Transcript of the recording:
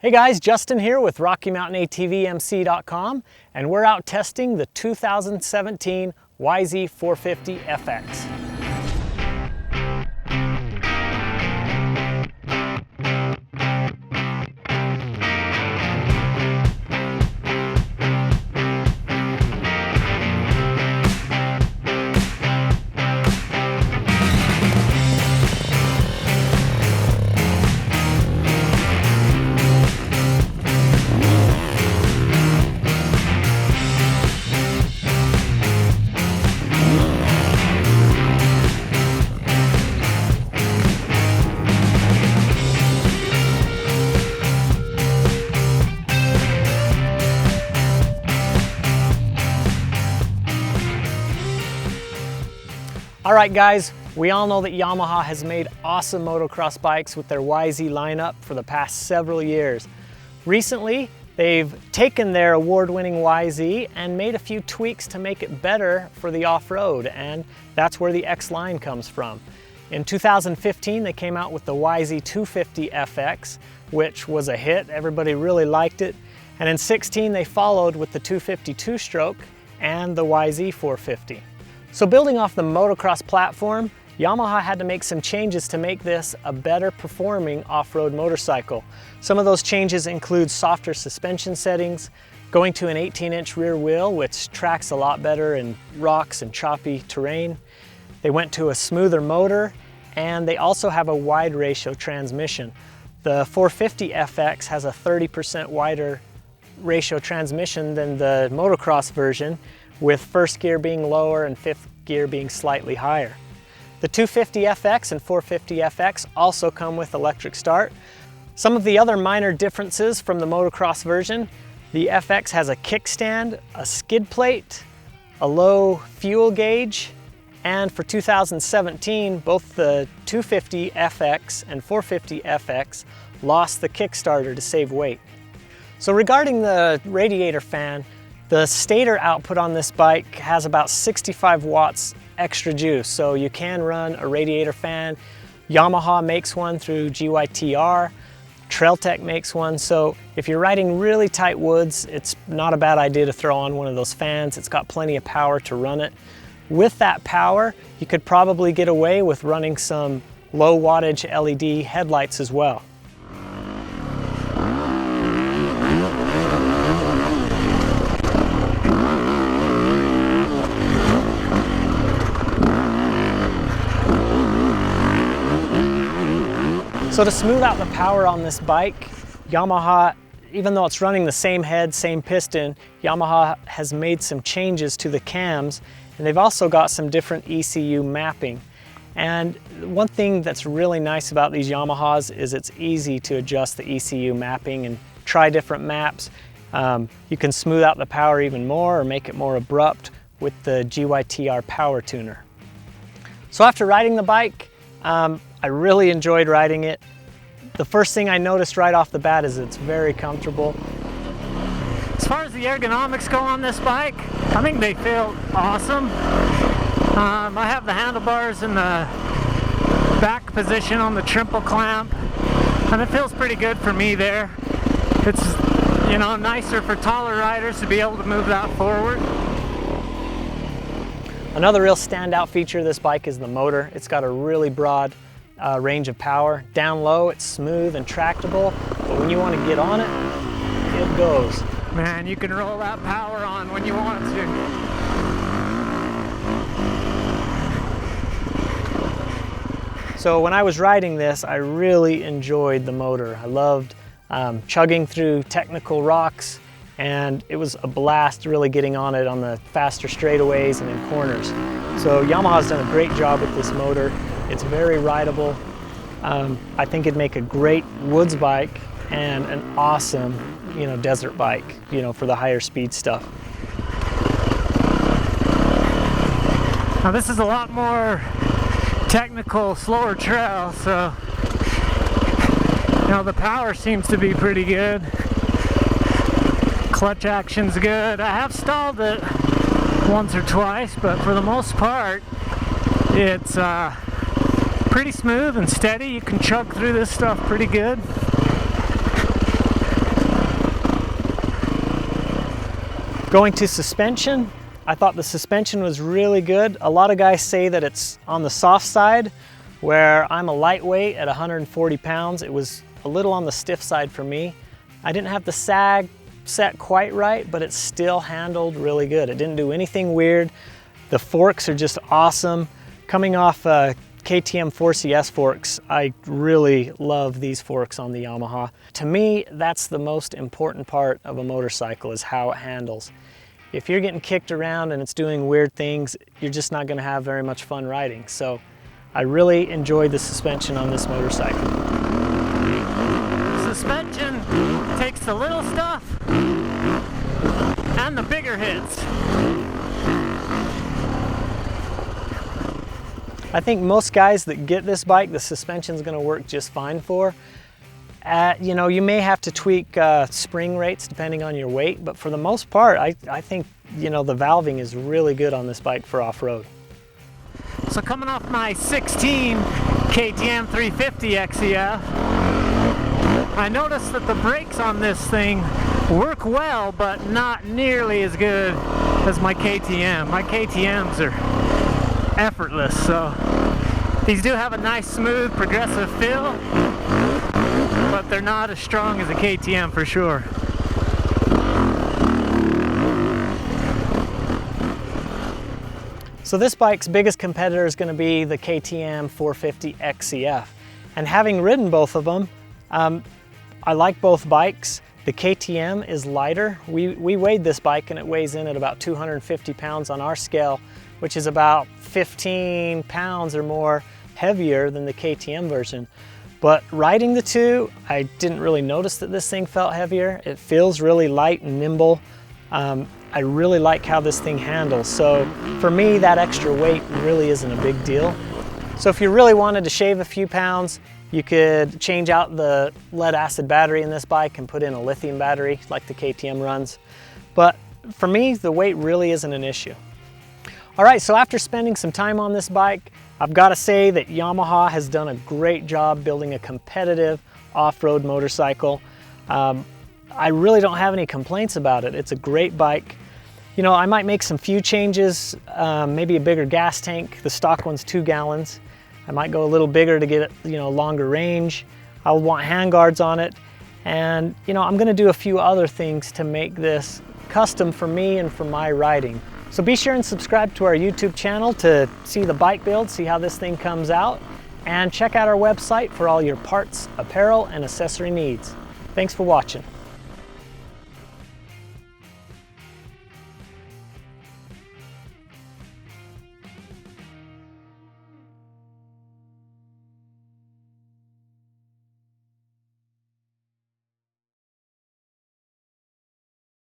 Hey guys, Justin here with RockyMountainATVMC.com, and we're out testing the 2017 YZ450FX. All right guys, we all know that Yamaha has made awesome motocross bikes with their YZ lineup for the past several years. Recently, they've taken their award-winning YZ and made a few tweaks to make it better for the off-road, and that's where the X line comes from. In 2015, they came out with the YZ450FX, which was a hit. Everybody really liked it. And in 16, they followed with the 252 stroke and the YZ450. So building off the motocross platform, Yamaha had to make some changes to make this a better performing off-road motorcycle. Some of those changes include softer suspension settings, going to an 18-inch rear wheel, which tracks a lot better in rocks and choppy terrain. They went to a smoother motor, and they also have a wide ratio transmission. The 450FX has a 30% wider ratio transmission than the motocross version, with first gear being lower and fifth gear being slightly higher. The 250FX and 450FX also come with electric start. Some of the other minor differences from the motocross version: the FX has a kickstand, a skid plate, a low fuel gauge, and for 2017, both the 250FX and 450FX lost the Kickstarter to save weight. So regarding the radiator fan, the stator output on this bike has about 65 watts extra juice, so you can run a radiator fan. Yamaha makes one through GYTR, Trailtech makes one, so if you're riding really tight woods, it's not a bad idea to throw on one of those fans. It's got plenty of power to run it. With that power, you could probably get away with running some low wattage LED headlights as well. So to smooth out the power on this bike, Yamaha, even though it's running the same head, same piston, Yamaha has made some changes to the cams, and they've also got some different ECU mapping. And one thing that's really nice about these Yamahas is it's easy to adjust the ECU mapping and try different maps. You can smooth out the power even more or make it more abrupt with the GYTR power tuner. So after riding the bike, I really enjoyed riding it. The first thing I noticed right off the bat is it's very comfortable. As far as the ergonomics go on this bike, I think they feel awesome. I have the handlebars in the back position on the triple clamp, and it feels pretty good for me there. It's, you know, nicer for taller riders to be able to move that forward. Another real standout feature of this bike is the motor. It's got a really broad range of power. Down low, it's smooth and tractable, but when you want to get on it, it goes. Man, you can roll that power on when you want to. So when I was riding this, I really enjoyed the motor. I loved chugging through technical rocks, and it was a blast really getting on it on the faster straightaways and in corners. So Yamaha's done a great job with this motor. It's very rideable. I think it'd make a great woods bike and an awesome, desert bike, for the higher speed stuff. Now this is a lot more technical, slower trail, so the power seems to be pretty good. Clutch action's good. I have stalled it once or twice, but for the most part, it's pretty smooth and steady. You can chug through this stuff pretty good. Going to suspension, I thought the suspension was really good. A lot of guys say that it's on the soft side, where I'm a lightweight at 140 pounds. It was a little on the stiff side for me. I didn't have the sag set quite right, but it still handled really good. It didn't do anything weird. The forks are just awesome. Coming off KTM 4CS forks, I really love these forks on the Yamaha. To me, that's the most important part of a motorcycle, is how it handles. If you're getting kicked around and it's doing weird things, you're just not gonna have very much fun riding. So I really enjoyed the suspension on this motorcycle. Suspension takes the little stuff and the bigger hits. I think most guys that get this bike, the suspension's gonna work just fine for. You know, you may have to tweak spring rates depending on your weight, but for the most part, I think, you know, the valving is really good on this bike for off-road. So coming off my 16 KTM 350 XEF, I noticed that the brakes on this thing work well, but not nearly as good as my KTM. My KTMs are effortless, so these do have a nice, smooth, progressive feel, but they're not as strong as a KTM for sure. So this bike's biggest competitor is going to be the KTM 450 XEF. And having ridden both of them, I like both bikes. The KTM is lighter. We weighed this bike and it weighs in at about 250 pounds on our scale, which is about 15 pounds or more heavier than the KTM version. But riding the two, I didn't really notice that this thing felt heavier. It feels really light and nimble. I really like how this thing handles. So for me, that extra weight really isn't a big deal. So if you really wanted to shave a few pounds, you could change out the lead acid battery in this bike and put in a lithium battery like the KTM runs. But for me, the weight really isn't an issue. All right, so after spending some time on this bike, I've got to say that Yamaha has done a great job building a competitive off-road motorcycle. I really don't have any complaints about it. It's a great bike. You know, I might make some few changes, maybe a bigger gas tank. The stock one's 2 gallons. I might go a little bigger to get, you know, longer range. I'll want handguards on it. And, you know, I'm gonna do a few other things to make this custom for me and for my riding. So be sure and subscribe to our YouTube channel to see the bike build, see how this thing comes out, and check out our website for all your parts, apparel, and accessory needs. Thanks for watching.